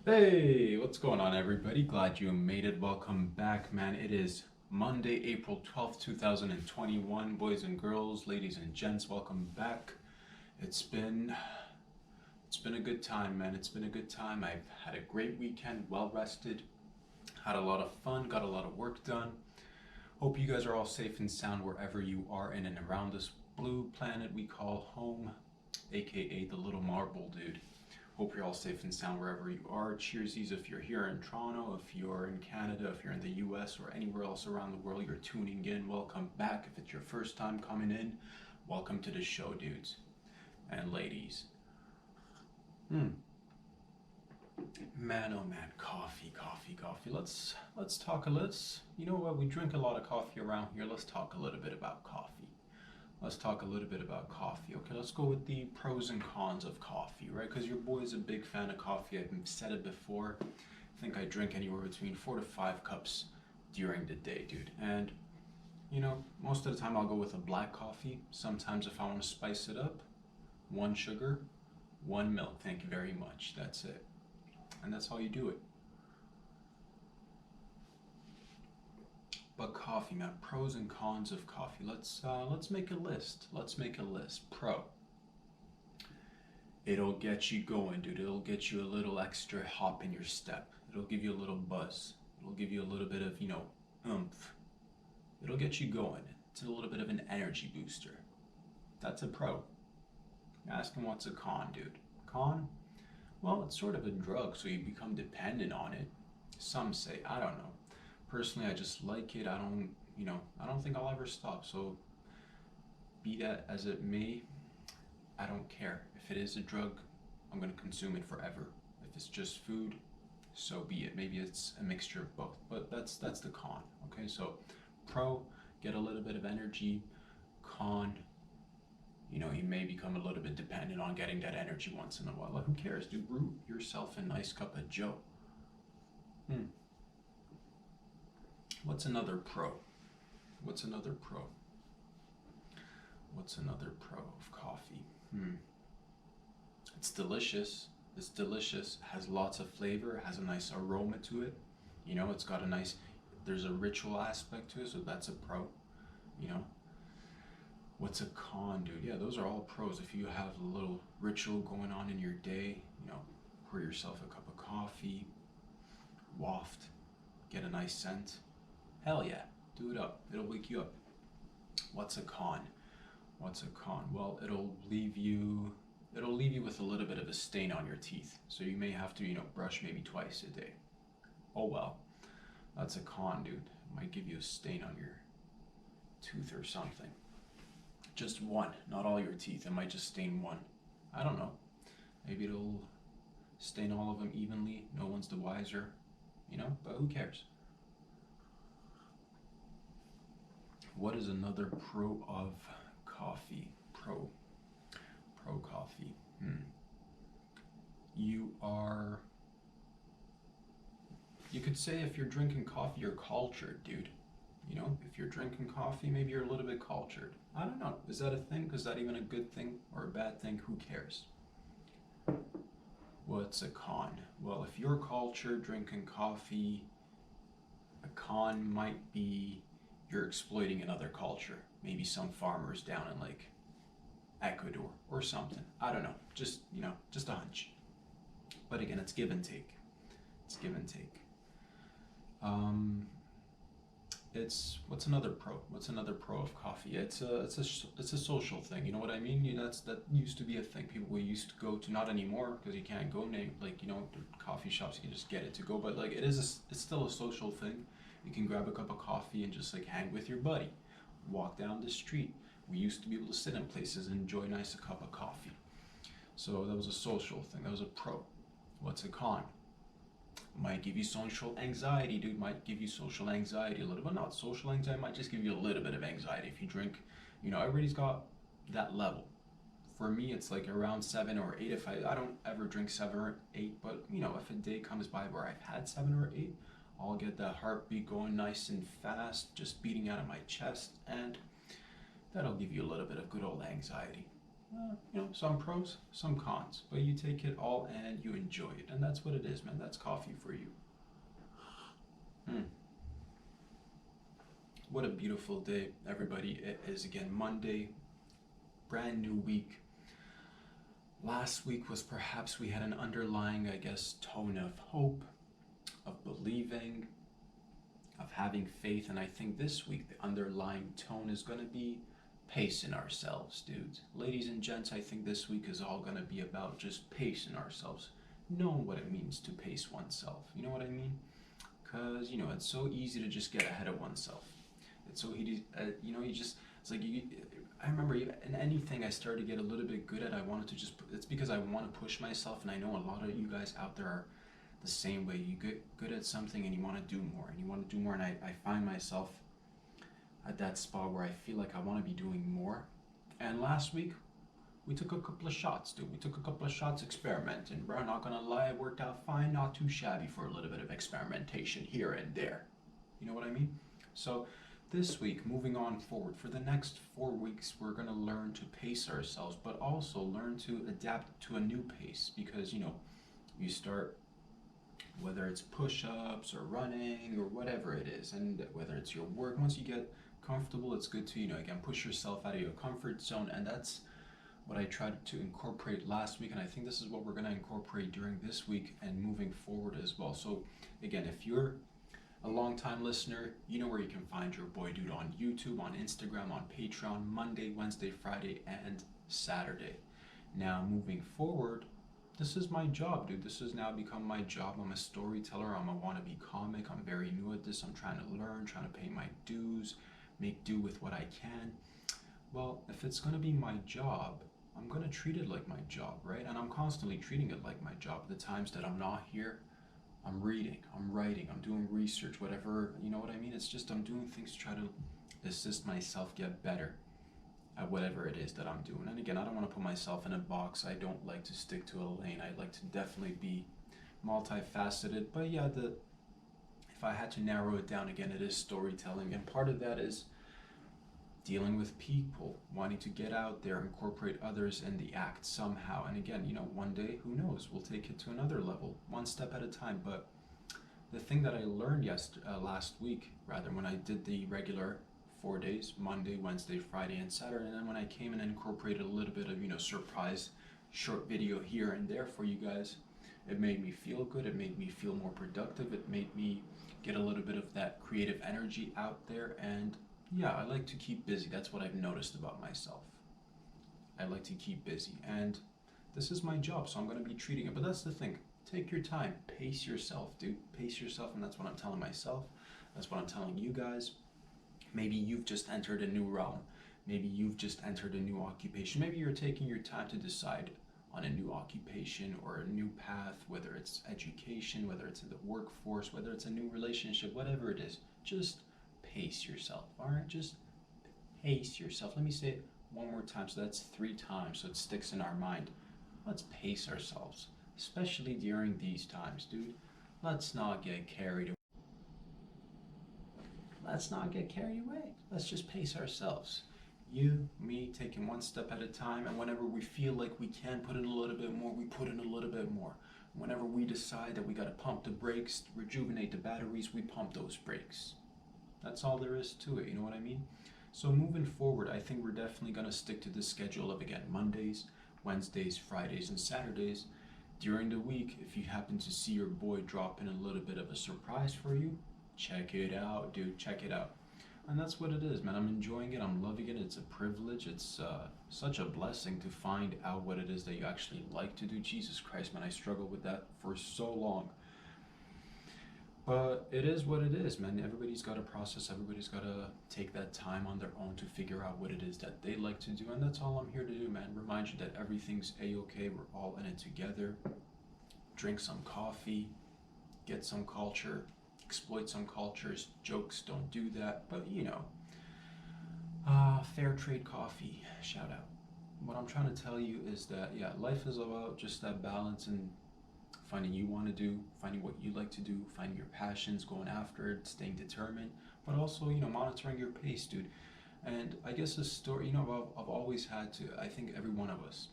Hey, what's going on, everybody? Glad you made it. Welcome back, man. It is Monday, April 12th, 2021. Boys and girls, ladies and gents, welcome back. It's been it's been a good time, man. It's been a good time. I've had a great weekend, well rested, had a lot of fun, got a lot of work done. Hope you guys are all safe and sound wherever you are in and around this blue planet we call home, aka the little marble dude. Hope you're all safe and sound wherever you are. Cheersies if you're here in Toronto, if you're in Canada, if you're in the US, or anywhere else around the world you're tuning in. Welcome back. If it's your first time coming in, welcome to the show, dudes and ladies. Man, oh man, coffee, coffee, coffee. Let's talk a little. You know what? We drink a lot of coffee around here. Let's talk a little bit about coffee. Let's talk a little bit about coffee. Okay, let's go with the pros and cons of coffee, right? Because your boy's a big fan of coffee. I've said it before. I think I drink anywhere between 4 to 5 cups during the day, dude. And most of the time I'll go with a black coffee. Sometimes if I want to spice it up, one sugar, one milk. Thank you very much. That's it. And that's how you do it. But coffee, man, pros and cons of coffee. Let's make a list. Let's make a list. Pro. It'll get you going, dude. It'll get you a little extra hop in your step. It'll give you a little buzz. It'll give you a little bit of, oomph. It'll get you going. It's a little bit of an energy booster. That's a pro. Ask him what's a con, dude. Con? Well, it's sort of a drug, so you become dependent on it. Some say, I don't know. Personally, I just like it. I don't think I'll ever stop. So, be that as it may, I don't care. If it is a drug, I'm gonna consume it forever. If it's just food, so be it. Maybe it's a mixture of both. But that's the con. Okay, so pro, get a little bit of energy. Con, you may become a little bit dependent on getting that energy once in a while. Like, who cares? Do brew yourself a nice cup of Joe. What's another pro? What's another pro? What's another pro of coffee? It's delicious. It's delicious. Has lots of flavor. Has a nice aroma to it. It's got a nice. There's a ritual aspect to it, so that's a pro. You know. What's a con, dude? Yeah, those are all pros. If you have a little ritual going on in your day, pour yourself a cup of coffee, waft, get a nice scent. Hell yeah, do it up. It'll wake you up. What's a con? What's a con? Well, it'll leave you with a little bit of a stain on your teeth. So you may have to, brush maybe twice a day. Oh well. That's a con, dude. It might give you a stain on your tooth or something. Just one, not all your teeth. It might just stain one. I don't know. Maybe it'll stain all of them evenly. No one's the wiser, but who cares? What is another pro of coffee? Pro coffee. You could say if you're drinking coffee, you're cultured, dude. If you're drinking coffee, maybe you're a little bit cultured. I don't know. Is that a thing? Is that even a good thing or a bad thing? Who cares? What's a con? Well, if you're cultured drinking coffee, a con might be you're exploiting another culture. Maybe some farmers down in like Ecuador or something. I don't know. Just a hunch. But again, it's give and take. It's give and take. What's another pro? What's another pro of coffee? It's a social thing. You know what I mean? That used to be a thing. People used to go to, not anymore because you can't go the coffee shops. You can just get it to go. But like it's still a social thing. You can grab a cup of coffee and just like hang with your buddy, walk down the street. We used to be able to sit in places and enjoy a nice cup of coffee. So that was a social thing. That was a pro. What's a con? Might give you social anxiety, dude. Might give you social anxiety a little bit. Not social anxiety, might just give you a little bit of anxiety if you drink. Everybody's got that level. For me, it's like around 7 or 8. If I don't ever drink 7 or 8, but if a day comes by where I've had 7 or 8, I'll get that heartbeat going nice and fast, just beating out of my chest, and that'll give you a little bit of good old anxiety. some pros, some cons, but you take it all and you enjoy it, and that's what it is, man. That's coffee for you. Hmm. What a beautiful day, everybody. It is again Monday, brand new week. Last week was perhaps we had an underlying, I guess, tone of hope, of believing, of having faith, and I think this week the underlying tone is going to be pacing ourselves, dudes. Ladies and gents, I think this week is all going to be about just pacing ourselves, knowing what it means to pace oneself. You know what I mean? Because, it's so easy to just get ahead of oneself. It's so easy, it's like I remember in anything I started to get a little bit good at, it's because I want to push myself, and I know a lot of you guys out there are the same way. You get good at something and you want to do more, and I find myself at that spot where I feel like I want to be doing more. And last week, we took a couple of shots, dude. We took a couple of shots experimenting, bro. Not gonna lie, it worked out fine, not too shabby for a little bit of experimentation here and there. You know what I mean? So this week, moving on forward, for the next 4 weeks, we're gonna learn to pace ourselves, but also learn to adapt to a new pace, because you start, whether it's push-ups or running or whatever it is, and whether it's your work, once you get comfortable, it's good to again push yourself out of your comfort zone, and that's what I tried to incorporate last week, and I think this is what we're going to incorporate during this week and moving forward as well. So again, if you're a long-time listener, you know where you can find your boy dude on YouTube, on Instagram, on Patreon, Monday, Wednesday, Friday, and Saturday. Now moving forward, this is my job, dude. This has now become my job. I'm a storyteller. I'm a wannabe comic. I'm very new at this. I'm trying to learn, trying to pay my dues, make do with what I can. Well, if it's going to be my job, I'm going to treat it like my job, right? And I'm constantly treating it like my job. The times that I'm not here, I'm reading, I'm writing, I'm doing research, whatever, you know what I mean? It's just I'm doing things to try to assist myself get better at whatever it is that I'm doing. And again, I don't want to put myself in a box. I don't like to stick to a lane. I like to definitely be multifaceted. But yeah, if I had to narrow it down again, it is storytelling. And part of that is dealing with people, wanting to get out there, incorporate others in the act somehow. And again, one day, who knows, we'll take it to another level, one step at a time. But the thing that I learned last week, when I did the regular 4 days, Monday, Wednesday, Friday, and Saturday, and then when I came and incorporated a little bit of, surprise short video here and there for you guys, it made me feel good. It made me feel more productive. It made me get a little bit of that creative energy out there. And yeah, I like to keep busy. That's what I've noticed about myself. I like to keep busy, and this is my job, so I'm going to be treating it. But that's the thing. Take your time. Pace yourself, dude. Pace yourself, and that's what I'm telling myself. That's what I'm telling you guys. Maybe you've just entered a new realm. Maybe you've just entered a new occupation. Maybe you're taking your time to decide on a new occupation or a new path, whether it's education, whether it's in the workforce, whether it's a new relationship, whatever it is. Just pace yourself, all right? Just pace yourself. Let me say it one more time, so that's 3 times, so it sticks in our mind. Let's pace ourselves, especially during these times, dude. Let's not get carried away. Let's just pace ourselves. You, me, taking one step at a time, and whenever we feel like we can put in a little bit more, we put in a little bit more. Whenever we decide that we got to pump the brakes, rejuvenate the batteries, we pump those brakes. That's all there is to it, you know what I mean? So moving forward, I think we're definitely going to stick to this schedule of, again, Mondays, Wednesdays, Fridays, and Saturdays. During the week, if you happen to see your boy drop in a little bit of a surprise for you, check it out, dude, check it out. And that's what it is, man. I'm enjoying it. I'm loving it. It's a privilege. It's such a blessing to find out what it is that you actually like to do. Jesus Christ, man, I struggled with that for so long. But it is what it is, man. Everybody's got a process. Everybody's got to take that time on their own to figure out what it is that they like to do. And that's all I'm here to do, man. Remind you that everything's A-okay. We're all in it together. Drink some coffee. Get some culture. Exploit some cultures. Jokes, don't do that. But, fair trade coffee. Shout out. What I'm trying to tell you is that, yeah, life is about just that balance and finding you want to do, finding what you like to do, finding your passions, going after it, staying determined, but also, monitoring your pace, dude. And I guess the story, I've always had to, I think every one of us,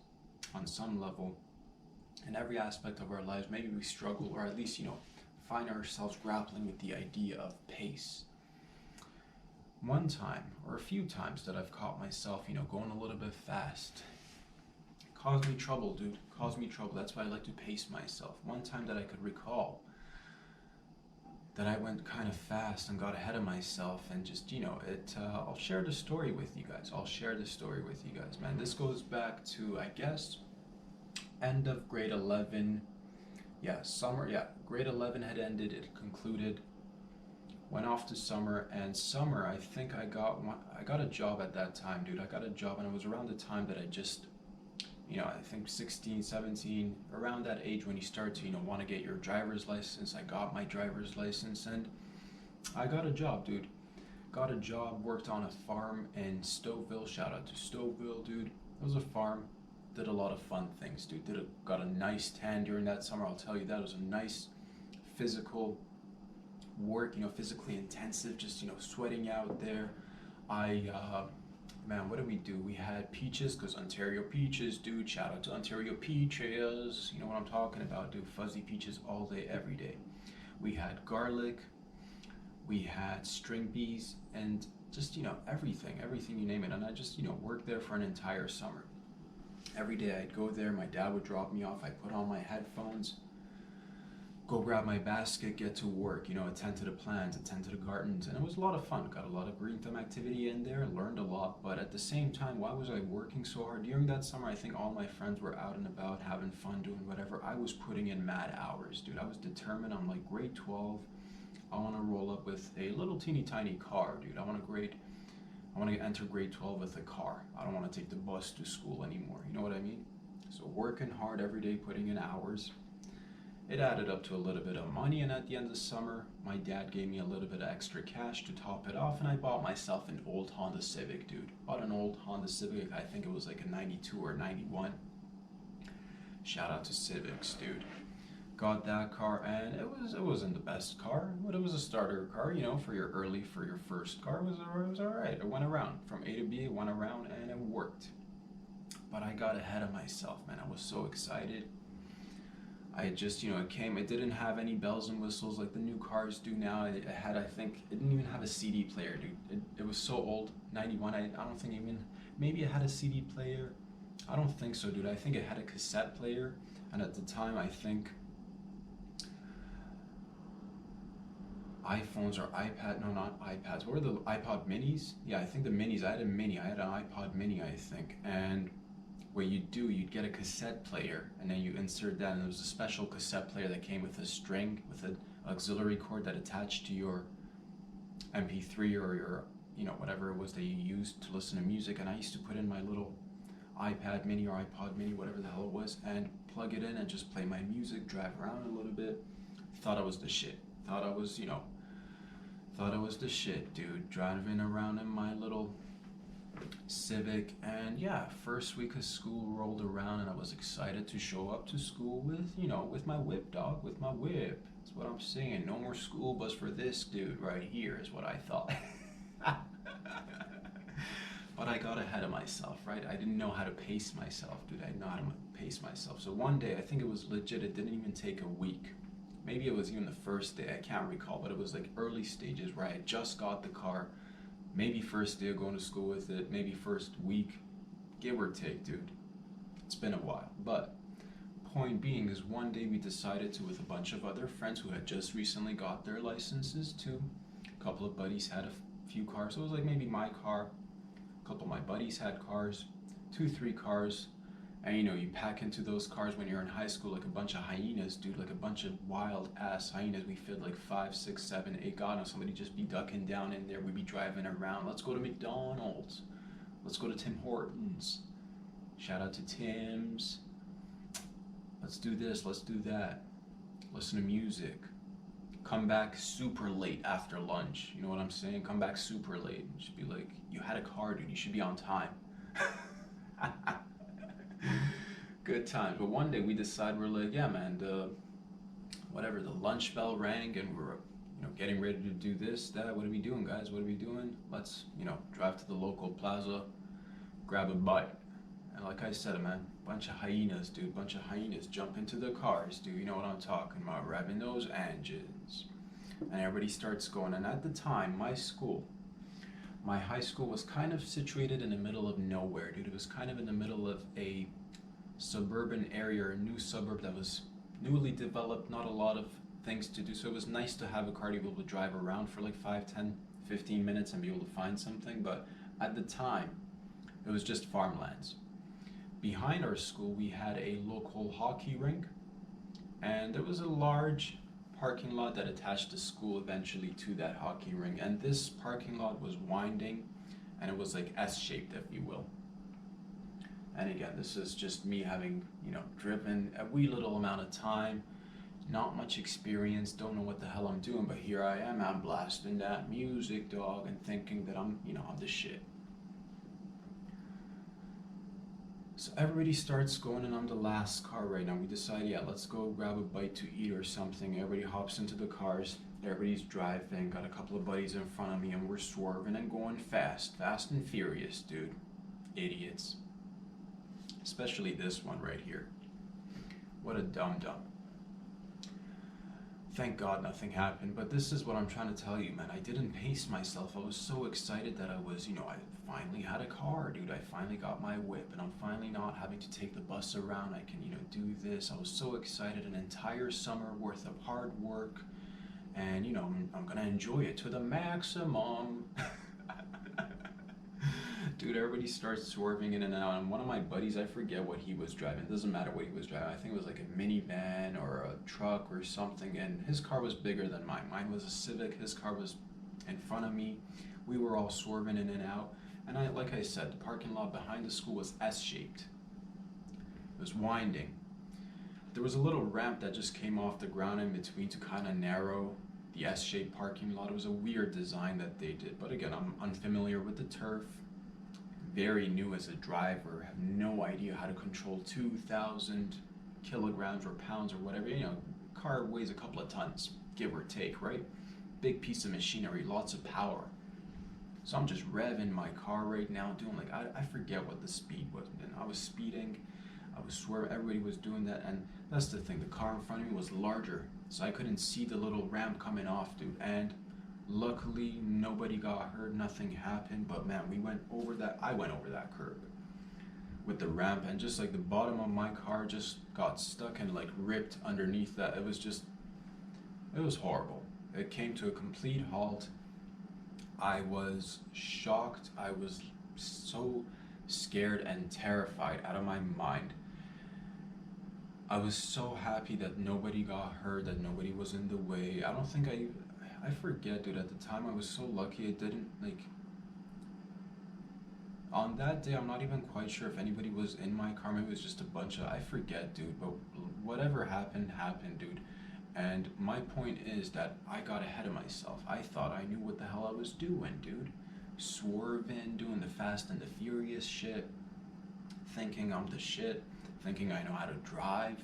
on some level, in every aspect of our lives, maybe we struggle, or at least, find ourselves grappling with the idea of pace. One time, or a few times that I've caught myself, going a little bit fast. Caused me trouble, dude. Caused me trouble. That's why I like to pace myself. One time that I could recall that I went kind of fast and got ahead of myself, and just, I'll share the story with you guys. Man. This goes back to, I guess, end of grade 11. Yeah, summer. Yeah, grade 11 had ended. It concluded. Went off to summer, and summer, I think I got a job at that time, dude. I got a job, and it was around the time that I just, I think 16, 17, around that age when you start to, want to get your driver's license. I got my driver's license, and I got a job, dude. Got a job, worked on a farm in Stouffville. Shout out to Stouffville, dude. It was a farm. Did a lot of fun things, dude. Got a nice tan during that summer, I'll tell you that. It was a nice physical work, physically intensive, just, sweating out there. Man, what did we do? We had peaches, because Ontario peaches, dude. Shout out to Ontario peaches. You know what I'm talking about, dude. Fuzzy peaches all day, every day. We had garlic. We had string beans, and just, everything you name it. And I just, worked there for an entire summer. Every day I'd go there. My dad would drop me off. I'd put on my headphones, go grab my basket, get to work, attend to the plants, attend to the gardens, and it was a lot of fun. Got a lot of green thumb activity in there, learned a lot, but at the same time, why was I working so hard? During that summer, I think all my friends were out and about, having fun, doing whatever. I was putting in mad hours, dude. I was determined. I'm like, grade 12, I want to roll up with a little teeny tiny car, dude. I want to enter grade 12 with a car. I don't want to take the bus to school anymore, you know what I mean? So working hard every day, putting in hours. It added up to a little bit of money, and at the end of the summer, my dad gave me a little bit of extra cash to top it off, and I bought myself an old Honda Civic, dude. Bought an old Honda Civic, I think it was like a 92 or 91. Shout out to Civics, dude. Got that car, and it wasn't the best car, but it was a starter car, for your first car. It was alright. It went around. From A to B, it went around, and it worked. But I got ahead of myself, man. I was so excited. I just, it didn't have any bells and whistles like the new cars do now. It had, I think, it didn't even have a CD player, dude. It was so old, 91, I don't think even, maybe it had a CD player. I don't think so, dude. I think it had a cassette player, and at the time, I think iPhones or no, not iPads. What were the iPod minis? Yeah, I think the minis. I had an iPod mini, I think, and what you'd get a cassette player, and then you insert that, and there was a special cassette player that came with a string, with an auxiliary cord that attached to your MP3 or your, whatever it was that you used to listen to music, and I used to put in my little iPad mini or iPod mini, whatever the hell it was, and plug it in and just play my music, drive around a little bit. Thought I was the shit. Thought I was the shit, dude, driving around in my little Civic. And yeah, first week of school rolled around, and I was excited to show up to school with my whip, dog, with my whip. That's what I'm saying. No more school bus for this dude right here is what I thought. But I got ahead of myself, right? I didn't know how to pace myself, dude. I didn't know how to pace myself. So one day, I think it was legit, it didn't even take a week. Maybe it was even the first day, I can't recall, but it was like early stages where I had just got the car. Maybe first day of going to school with it, maybe first week, give or take, dude. It's been a while. But point being is one day we decided to, with a bunch of other friends who had just recently got their licenses too. A couple of buddies had a few cars. So it was like maybe my car, a couple of my buddies had cars, 2-3 cars. And you pack into those cars when you're in high school like a bunch of hyenas, dude, like a bunch of wild ass hyenas. We fit like 5, 6, 7, 8. God knows, somebody just be ducking down in there. We'd be driving around. Let's go to McDonald's. Let's go to Tim Hortons. Shout out to Tim's. Let's do this. Let's do that. Listen to music. Come back super late after lunch. You know what I'm saying? Come back super late. You should be like, you had a car, dude. You should be on time. Good times. But one day we decide, we're like, yeah, man, the lunch bell rang, and getting ready to do this, that. What are we doing, guys? What are we doing? Let's, drive to the local plaza, grab a bite. And like I said, man, bunch of hyenas, dude. Bunch of hyenas jump into the cars, dude. You know what I'm talking about, revving those engines. And everybody starts going. And at the time, my high school was kind of situated in the middle of nowhere, dude. It was kind of in the middle of a suburban area, a new suburb that was newly developed, not a lot of things to do. So it was nice to have a car to be able to drive around for like 5, 10, 15 minutes and be able to find something. But at the time, it was just farmlands. Behind our school, we had a local hockey rink, and there was a large parking lot that attached the school eventually to that hockey rink. And this parking lot was winding, and it was like S-shaped, if you will. And again, this is just me having, driven a wee little amount of time, not much experience, don't know what the hell I'm doing, but here I am, I'm blasting that music, dog, and thinking that I'm the shit. So everybody starts going, and I'm the last car right now. We decide, let's go grab a bite to eat or something. Everybody hops into the cars. Everybody's driving. Got a couple of buddies in front of me, and we're swerving and going fast and furious, dude. Idiots. Especially this one right here. What a dum-dum. Thank God nothing happened, but this is what I'm trying to tell you, man. I didn't pace myself. I was so excited that I finally had a car, dude. I finally got my whip, and I'm finally not having to take the bus around. I can, do this. I was so excited. An entire summer worth of hard work, and, I'm gonna enjoy it to the maximum. Dude, everybody starts swerving in and out, and one of my buddies, I forget what he was driving. It doesn't matter what he was driving. I think it was like a minivan or a truck or something, and his car was bigger than mine. Mine was a Civic. His car was in front of me. We were all swerving in and out, and like I said, the parking lot behind the school was S-shaped. It was winding. There was a little ramp that just came off the ground in between to kind of narrow the S-shaped parking lot. It was a weird design that they did, but again, I'm unfamiliar with the turf. Very new as a driver, have no idea how to control 2,000 kilograms or pounds or whatever. Car weighs a couple of tons, give or take, right? Big piece of machinery, lots of power. So I'm just revving my car right now, doing I forget what the speed was. And I was speeding, I was swerving, everybody was doing that. And that's the thing, the car in front of me was larger, so I couldn't see the little ramp coming off, dude. And luckily, nobody got hurt, nothing happened, but man, I went over that curb with the ramp, and just like the bottom of my car just got stuck and ripped underneath that. It was horrible. It came to a complete halt. I was shocked. I was so scared and terrified out of my mind. I was so happy that nobody got hurt, that nobody was in the way. I forget, dude, at the time I was so lucky it didn't, on that day, I'm not even quite sure if anybody was in my car. Maybe it was just a bunch of, I forget, dude, but whatever happened, dude. And my point is that I got ahead of myself. I thought I knew what the hell I was doing, dude. Swerving, doing the fast and the furious shit, thinking I'm the shit, thinking I know how to drive.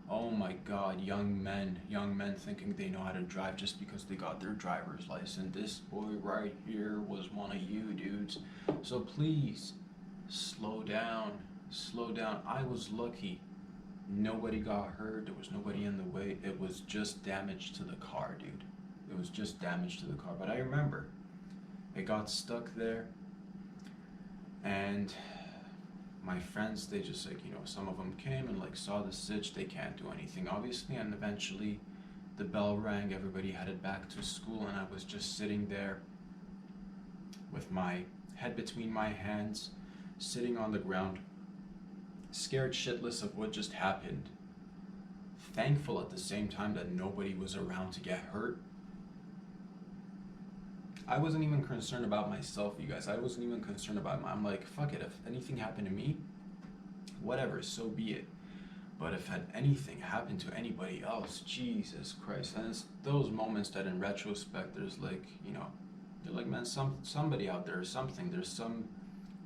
Oh my God, young men thinking they know how to drive just because they got their driver's license. This boy right here was one of you dudes. So please, slow down. I was lucky. Nobody got hurt. There was nobody in the way. It was just damage to the car, dude. It was just damage to the car. But I remember, it got stuck there, and my friends, they just some of them came and saw the sitch. They can't do anything, obviously, and eventually the bell rang, everybody headed back to school, and I was just sitting there with my head between my hands, sitting on the ground, scared shitless of what just happened, thankful at the same time that nobody was around to get hurt. I wasn't even concerned about myself, you guys. I wasn't even concerned about I'm like, fuck it, if anything happened to me, whatever, so be it. But if had anything happened to anybody else, Jesus Christ. And it's those moments that in retrospect, there's they're like, man, somebody out there or something, there's some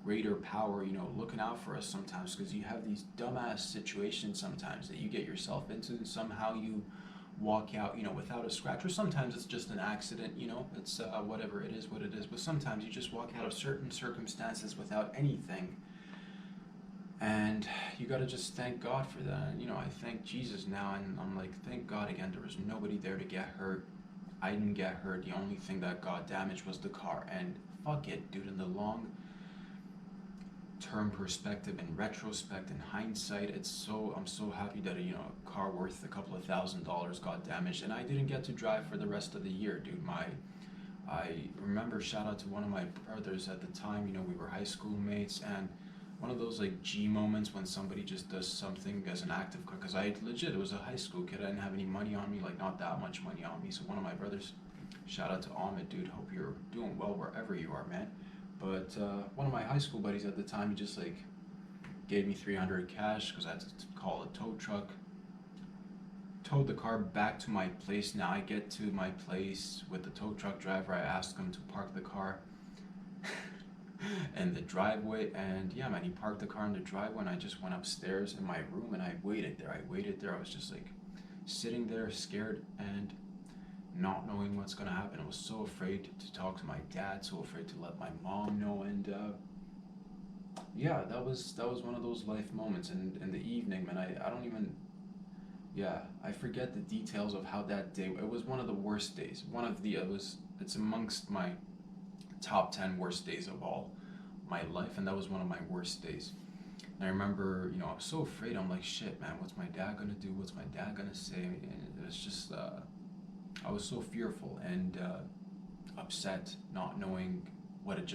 greater power, looking out for us sometimes, because you have these dumbass situations sometimes that you get yourself into, and somehow you walk out, without a scratch, or sometimes it's just an accident, it's whatever, it is what it is, but sometimes you just walk out of certain circumstances without anything, and you got to just thank God for that. I thank Jesus now, and I'm like, thank God again, there was nobody there to get hurt. I didn't get hurt. The only thing that got damaged was the car, and fuck it, dude, in the long term perspective, in retrospect, in hindsight, I'm so happy that a car worth a couple of $1,000s got damaged, and I didn't get to drive for the rest of the year, dude. I remember, shout out to one of my brothers at the time, we were high school mates, and one of those like G moments when somebody just does something as an act of, because I legit, it was a high school kid, I didn't have any money on me, like not that much money on me, so one of my brothers, shout out to Ahmed, dude, hope you're doing well wherever you are, man. But one of my high school buddies at the time, he just like gave me $300 cash because I had to call a tow truck, towed the car back to my place. Now I get to my place with the tow truck driver, I asked him to park the car in the driveway, and yeah, man, he parked the car in the driveway, and I just went upstairs in my room and I waited there. I was just like sitting there scared and not knowing what's gonna happen. I was so afraid to talk to my dad, so afraid to let my mom know, and yeah, that was one of those life moments. And in the evening, man, I don't even, yeah, I forget the details of how that day. It was one of the worst days. It's amongst my top 10 worst days of all my life, and that was one of my worst days. And I remember, I was so afraid. I'm like, shit, man, what's my dad gonna do? What's my dad gonna say? And it was just, I was so fearful and upset, not knowing what it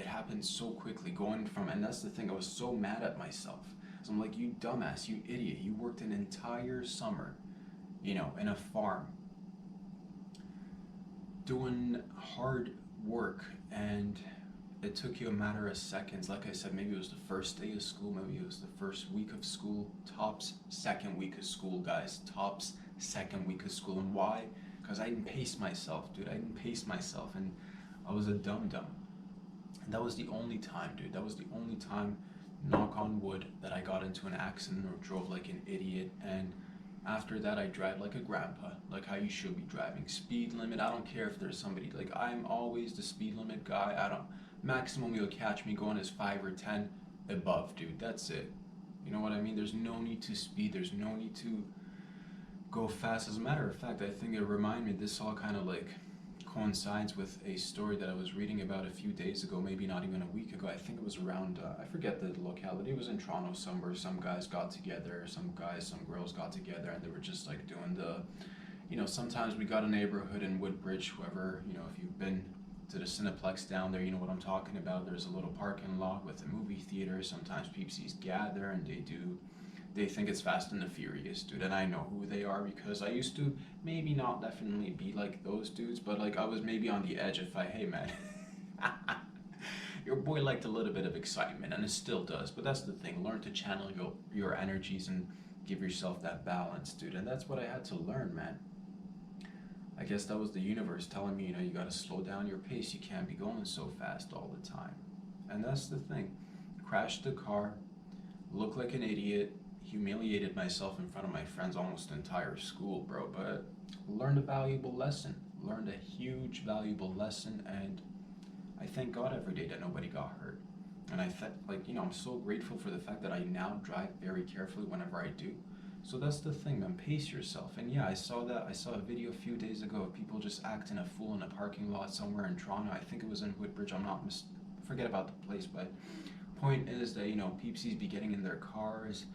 happened so quickly. And that's the thing, I was so mad at myself. So I'm like, you dumbass, you idiot, you worked an entire summer, in a farm, doing hard work, and it took you a matter of seconds. Like I said, maybe it was the first day of school, maybe it was the first week of school, tops second week of school, guys, tops second week of school. And why? Because I didn't pace myself, dude. I didn't pace myself, and I was a dum-dum. And that was the only time, dude. That was the only time, knock on wood, that I got into an accident or drove like an idiot. And after that, I drive like a grandpa, like how you should be driving. Speed limit, I don't care if there's somebody, like I'm always the speed limit guy. Maximum you'll catch me going is 5 or 10 above, dude. That's it. You know what I mean? There's no need to speed. There's no need to go fast. As a matter of fact, I think it reminded me, this all kind of like coincides with a story that I was reading about a few days ago, maybe not even a week ago. I think it was around, I forget the locality, it was in Toronto somewhere. Some guys got together, some girls got together, and they were just like doing sometimes we got a neighborhood in Woodbridge, whoever, if you've been to the Cineplex down there, you know what I'm talking about. There's a little parking lot with a movie theater. Sometimes peepsies gather and they think it's Fast and the Furious, dude, and I know who they are because I used to maybe not definitely be like those dudes, but like I was maybe on the edge if hey man, your boy liked a little bit of excitement, and it still does, but that's the thing, learn to channel your energies and give yourself that balance, dude, and that's what I had to learn, man. I guess that was the universe telling me, you gotta slow down your pace, you can't be going so fast all the time. And that's the thing, crashed the car, looked like an idiot, humiliated myself in front of my friends, almost entire school, bro, but learned a valuable lesson, learned a huge valuable lesson, and I thank God every day that nobody got hurt. And I'm so grateful for the fact that I now drive very carefully whenever I do. So that's the thing, man, pace yourself. And yeah, I saw a video a few days ago of people just acting a fool in a parking lot somewhere in Toronto. I think it was in Woodbridge, forget about the place, but point is that, peepsies be getting in their cars,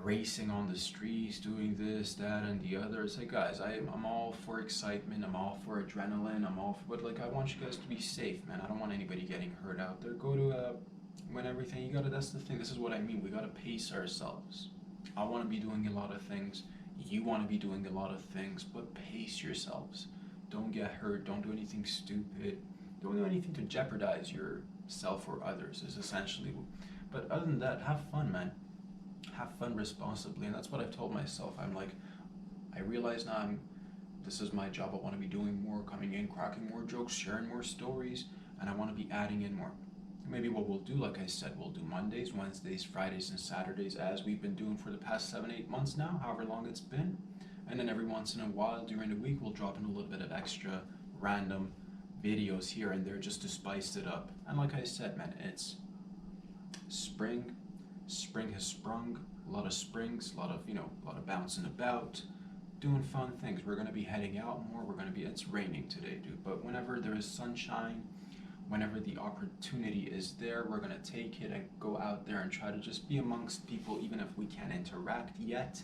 racing on the streets, doing this, that, and the other. It's like, guys, I'm all for excitement, I'm all for adrenaline, but like, I want you guys to be safe, man. I don't want anybody getting hurt out there. That's the thing, this is what I mean, we gotta pace ourselves. I want to be doing a lot of things, you want to be doing a lot of things, but pace yourselves. Don't get hurt, don't do anything stupid, don't do anything to jeopardize yourself or others, is essentially. But other than that, have fun, man. Have fun responsibly, and that's what I've told myself. I'm like, I realize now this is my job. I want to be doing more, coming in, cracking more jokes, sharing more stories, and I want to be adding in more. Maybe what we'll do, like I said, we'll do Mondays, Wednesdays, Fridays, and Saturdays, as we've been doing for the past 7-8 months now, however long it's been. And then every once in a while during the week, we'll drop in a little bit of extra random videos here and there just to spice it up. And like I said, man, it's spring. Spring has sprung. A lot of springs, a lot of bouncing about, doing fun things. We're gonna be heading out more. It's raining today, dude. But whenever there is sunshine, whenever the opportunity is there, we're gonna take it and go out there and try to just be amongst people, even if we can't interact yet.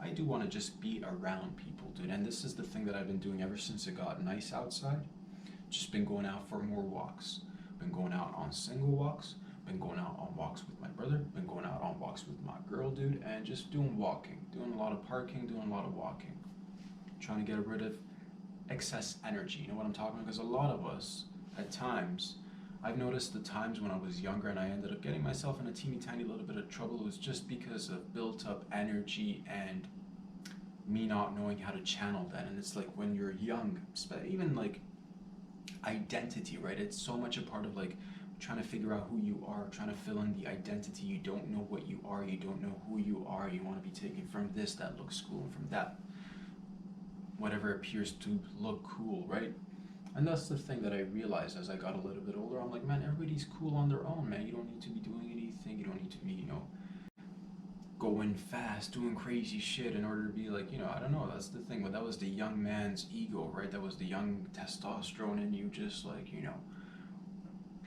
I do want to just be around people, dude. And this is the thing that I've been doing ever since it got nice outside. Just been going out for more walks. Been going out on single walks. Been going out on walks with my brother. Been going out on walks with my girl, dude. And just doing walking. Doing a lot of parking, doing a lot of walking. Trying to get rid of excess energy. You know what I'm talking about? Because a lot of us, at times, I've noticed the times when I was younger and I ended up getting myself in a teeny tiny little bit of trouble. It was just because of built up energy and me not knowing how to channel that. And it's like when you're young, even like identity, right? It's so much a part of like trying to figure out who you are, trying to fill in the identity. You don't know what you are, you don't know who you are. You want to be taken from this that looks cool and from that whatever appears to look cool, right? And that's the thing that I realized as I got a little bit older. I'm like, man, everybody's cool on their own, man. You don't need to be doing anything. You don't need to be, going fast, doing crazy shit in order to be like, I don't know. That's the thing. But that was the young man's ego, right? That was the young testosterone in you, just like,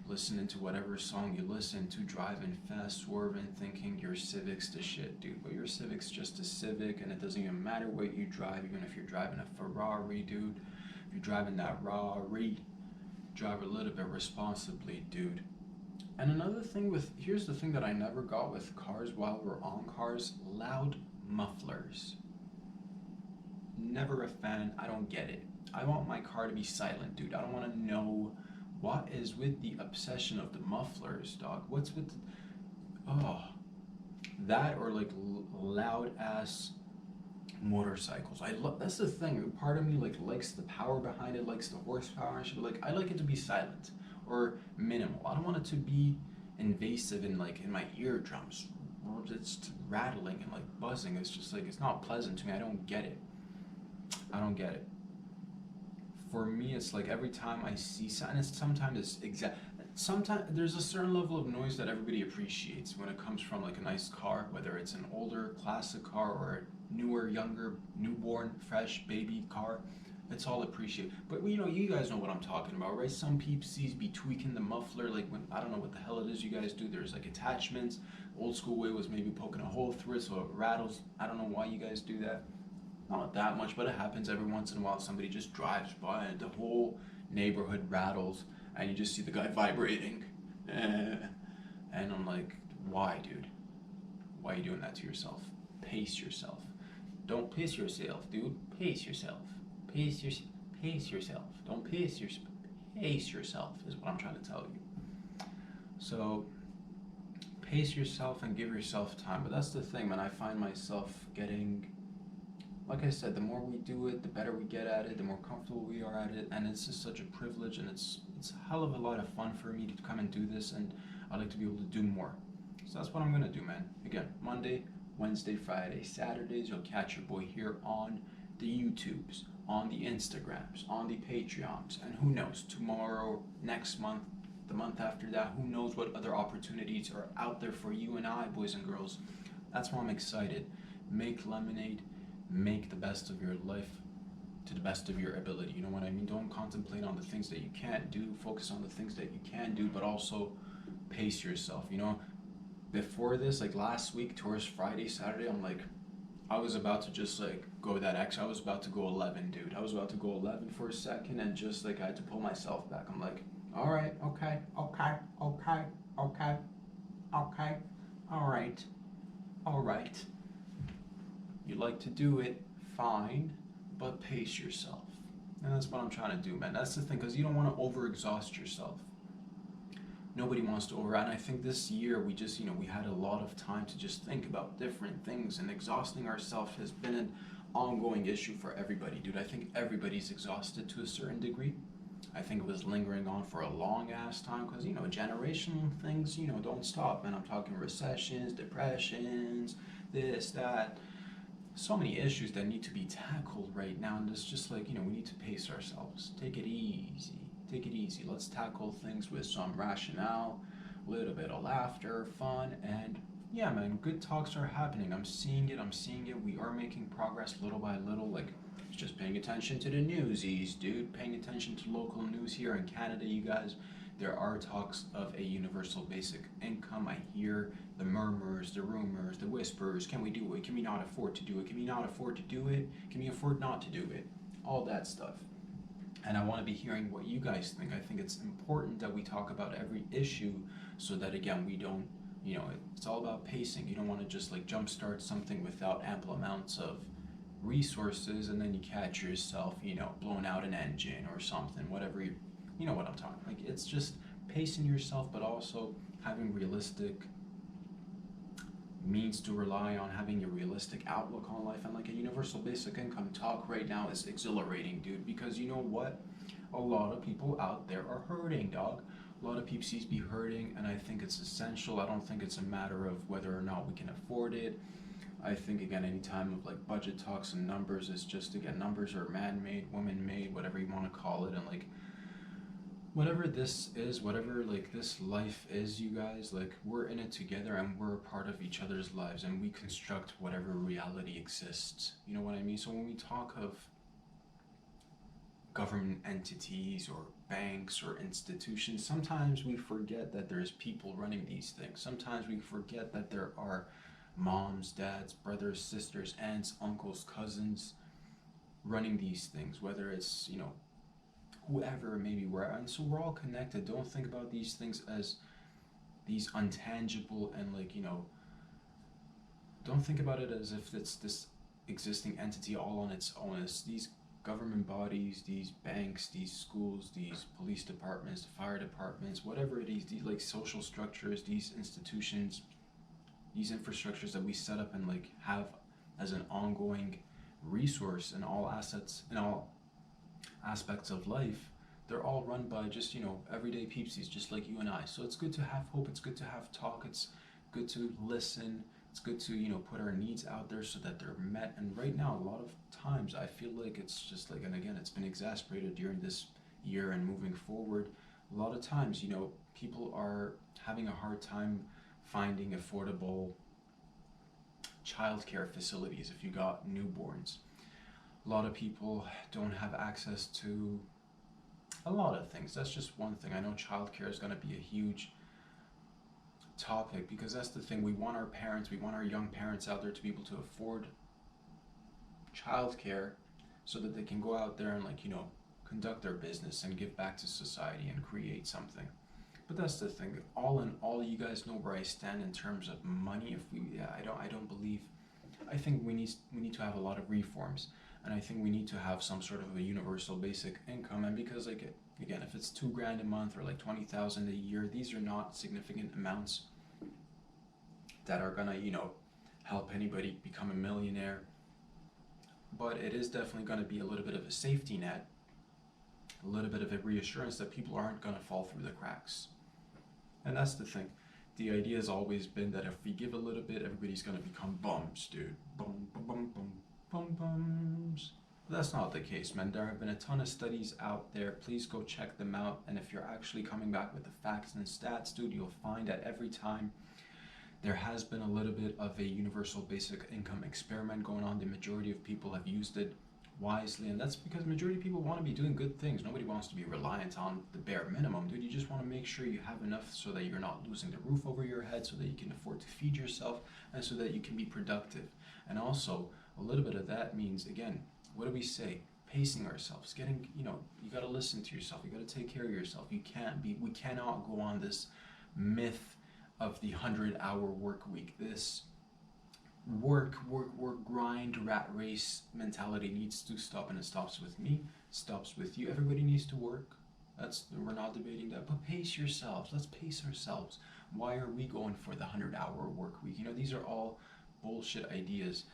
listening to whatever song you listen to, driving fast, swerving, thinking your Civic's the shit, dude. But your Civic's just a Civic, and it doesn't even matter what you drive, even if you're driving a Ferrari, dude. If you're driving that Rari, drive a little bit responsibly, dude. And another thing here's the thing that I never got with cars while we're on cars, loud mufflers. Never a fan, I don't get it. I want my car to be silent, dude. I don't want to know what is with the obsession of the mufflers, dog. What's with that or like loud ass motorcycles. That's the thing. Part of me likes the power behind it, likes the horsepower and shit. But I like it to be silent or minimal. I don't want it to be invasive in my eardrums. Or it's rattling and like buzzing. It's just like it's not pleasant to me. I don't get it. For me, it's like every time I see something, sometimes there's a certain level of noise that everybody appreciates when it comes from like a nice car, whether it's an older classic car or a newer, younger, newborn, fresh baby car. It's all appreciated. But you guys know what I'm talking about, right? Some peepsies be tweaking the muffler, like when I don't know what the hell it is you guys do. There's like attachments. Old school way was maybe poking a hole through it so it rattles. I don't know why you guys do that. Not that much, but it happens every once in a while. Somebody just drives by and the whole neighborhood rattles and you just see the guy vibrating. And I'm like, why, dude? Why are you doing that to yourself? Pace yourself. Don't piss yourself, dude. Pace yourself. Pace yourself. Don't pace yourself. Pace yourself is what I'm trying to tell you. So pace yourself and give yourself time. But that's the thing, man. I find myself getting, like I said, the more we do it, the better we get at it, the more comfortable we are at it, and it's just such a privilege, and it's a hell of a lot of fun for me to come and do this, and I'd like to be able to do more. So that's what I'm gonna do, man. Again, Monday, Wednesday, Friday, Saturdays, you'll catch your boy here on the YouTubes, on the Instagrams, on the Patreons, and who knows, tomorrow, next month, the month after that, who knows what other opportunities are out there for you and I, boys and girls. That's why I'm excited. Make lemonade. Make the best of your life to the best of your ability. You know what I mean? Don't contemplate on the things that you can't do. Focus on the things that you can do, but also pace yourself. Before this, like last week, towards Friday, Saturday, I was about to just go that extra. I was about to go 11, dude. I was about to go 11 for a second and just I had to pull myself back. I'm like, all right, okay, all right. You like to do it, fine, but pace yourself. And that's what I'm trying to do, man. That's the thing, because you don't want to overexhaust yourself. Nobody wants to and I think this year we just, we had a lot of time to just think about different things, and exhausting ourselves has been an ongoing issue for everybody, dude. I think everybody's exhausted to a certain degree. I think it was lingering on for a long ass time because, generational things, don't stop, man. I'm talking recessions, depressions, this, that. so many issues that need to be tackled right now, and it's just like, we need to pace ourselves. Take it easy. Take it easy. Let's tackle things with some rationale, a little bit of laughter, fun, and yeah, man, good talks are happening. I'm seeing it. I'm seeing it. We are making progress little by little. Like, just paying attention to the newsies, dude. Paying attention to local news here in Canada, you guys. There are talks of a universal basic income. I hear the murmurs, the rumors, the whispers. Can we do it? Can we not afford to do it? Can we not afford to do it? Can we afford not to do it? All that stuff. And I want to be hearing what you guys think. I think it's important that we talk about every issue so that, again, we don't, it's all about pacing. You don't want to just like jumpstart something without ample amounts of resources and then you catch yourself, blowing out an engine or something, whatever you know what I'm talking. Like, it's just pacing yourself, but also having realistic means to rely on, having a realistic outlook on life. And like a universal basic income talk right now is exhilarating, dude, because you know what? A lot of people out there are hurting, dog. A lot of peepsies be hurting, and I think it's essential. I don't think it's a matter of whether or not we can afford it. I think, again, any time of like budget talks and numbers, it's just, again, numbers are man-made, woman-made, whatever you want to call it. And like, whatever this is, whatever like this life is, you guys, like, we're in it together and we're a part of each other's lives and we construct whatever reality exists. You know what I mean? So when we talk of government entities or banks or institutions, sometimes we forget that there's people running these things. Sometimes we forget that there are moms, dads, brothers, sisters, aunts, uncles, cousins running these things, whether it's, whoever, maybe where, and so we're all connected. Don't think about these things as these untangible and like, don't think about it as if it's this existing entity all on its own. It's these government bodies, these banks, these schools, these police departments, fire departments, whatever it is, these like social structures, these institutions, these infrastructures that we set up and like have as an ongoing resource in all assets, in all aspects of life. They're all run by just, everyday peepsies, just like you and I. So it's good to have hope. It's good to have talk. It's good to listen. It's good to, put our needs out there so that they're met. And right now, a lot of times, I feel like it's just like, and again, it's been exacerbated during this year and moving forward. A lot of times, people are having a hard time finding affordable childcare facilities if you got newborns. A lot of people don't have access to a lot of things. That's just one thing. I know childcare is going to be a huge topic because that's the thing. We want our young parents out there to be able to afford childcare so that they can go out there and conduct their business and give back to society and create something. But that's the thing. All in all, you guys know where I stand in terms of money. I think we need to have a lot of reforms. And I think we need to have some sort of a universal basic income. And because again, if it's $2,000 a month or like 20,000 a year, these are not significant amounts that are gonna, help anybody become a millionaire. But it is definitely gonna be a little bit of a safety net, a little bit of a reassurance that people aren't gonna fall through the cracks. And that's the thing. The idea has always been that if we give a little bit, everybody's gonna become bums, dude. Bum, bum, bum, bum. Bums. But that's not the case, man. There have been a ton of studies out there. Please go check them out. And if you're actually coming back with the facts and stats, dude, you'll find that every time there has been a little bit of a universal basic income experiment going on, the majority of people have used it wisely. And that's because majority of people want to be doing good things. Nobody wants to be reliant on the bare minimum, dude. You just want to make sure you have enough so that you're not losing the roof over your head, so that you can afford to feed yourself, and so that you can be productive. And also, a little bit of that means, again, what do we say? Pacing ourselves, getting, you got to listen to yourself. You got to take care of yourself. We cannot go on this myth of the 100-hour work week. This work, grind, rat race mentality needs to stop, and it stops with me, stops with you. Everybody needs to work. We're not debating that, but pace yourselves. Let's pace ourselves. Why are we going for the 100-hour work week? These are all bullshit ideas.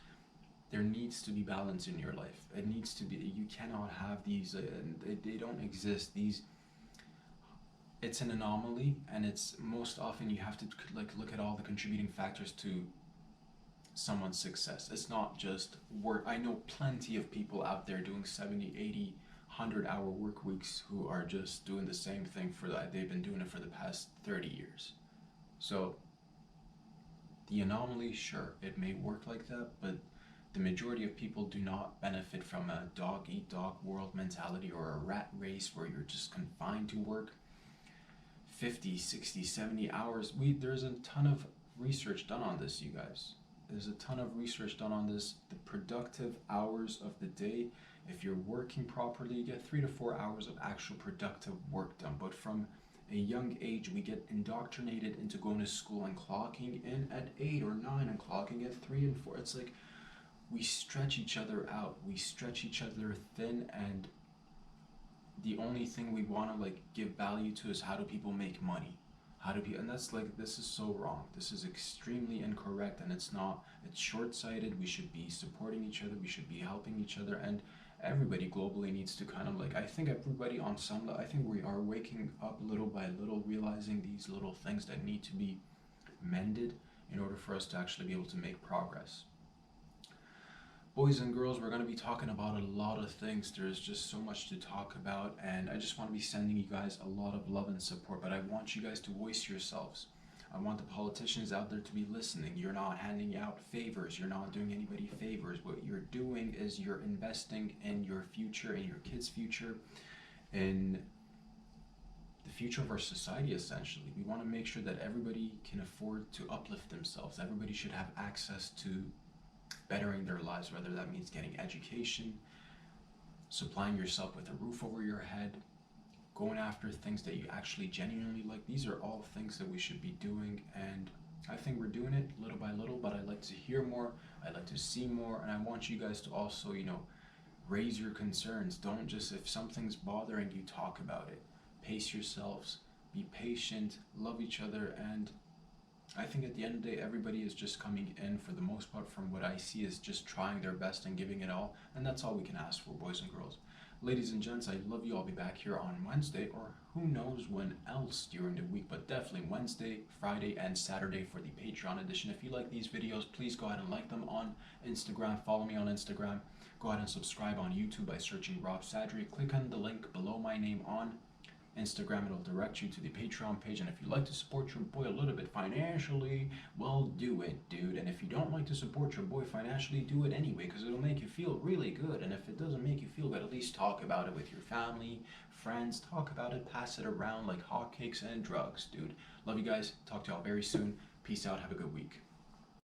There needs to be balance in your life. It needs to be. You cannot have these. They don't exist. It's an anomaly, and it's most often you have to look at all the contributing factors to someone's success. It's not just work. I know plenty of people out there doing 70, 80, 100-hour work weeks who are just doing the same thing for that. They've been doing it for the past 30 years. So the anomaly, sure, it may work like that, but the majority of people do not benefit from a dog eat dog world mentality or a rat race where you're just confined to work 50, 60, 70 hours. There's a ton of research done on this, you guys. There's a ton of research done on this. The productive hours of the day, if you're working properly, you get 3 to 4 hours of actual productive work done. But from a young age, we get indoctrinated into going to school and clocking in at 8 or 9 and clocking at 3 and 4. It's like we stretch each other out. We stretch each other thin, and the only thing we want to like give value to is how do people make money? How do people, and that's like, this is so wrong. This is extremely incorrect, and it's short-sighted. We should be supporting each other. We should be helping each other, and everybody globally needs to kind of like, I think everybody on some level, I think we are waking up little by little, realizing these little things that need to be mended in order for us to actually be able to make progress. Boys and girls, we're going to be talking about a lot of things. There's just so much to talk about, and I just want to be sending you guys a lot of love and support, but I want you guys to voice yourselves. I want the politicians out there to be listening. You're not handing out favors. You're not doing anybody favors. What you're doing is you're investing in your future, in your kids' future, in the future of our society, essentially. We want to make sure that everybody can afford to uplift themselves. Everybody should have access to bettering their lives, whether that means getting education, supplying yourself with a roof over your head, going after things that you actually genuinely like. These are all things that we should be doing, and I think we're doing it little by little, but I'd like to hear more, I'd like to see more, and I want you guys to also, raise your concerns. Don't just, if something's bothering you, talk about it. Pace yourselves, be patient, love each other, and I think at the end of the day, everybody is just coming in, for the most part, from what I see, is just trying their best and giving it all. And that's all we can ask for, boys and girls. Ladies and gents, I love you. I'll be back here on Wednesday, or who knows when else during the week, but definitely Wednesday, Friday, and Saturday for the Patreon edition. If you like these videos, please go ahead and like them on Instagram. Follow me on Instagram. Go ahead and subscribe on YouTube by searching Rob Sadri. Click on the link below my name on Instagram. It'll direct you to the Patreon page, and if you'd like to support your boy a little bit financially, well, do it, dude. And if you don't like to support your boy financially, do it anyway, because it'll make you feel really good. And if it doesn't make you feel good, at least talk about it with your family, friends. Talk about it, pass it around like hotcakes and drugs, dude. Love you guys. Talk to y'all very soon. Peace out. Have a good week.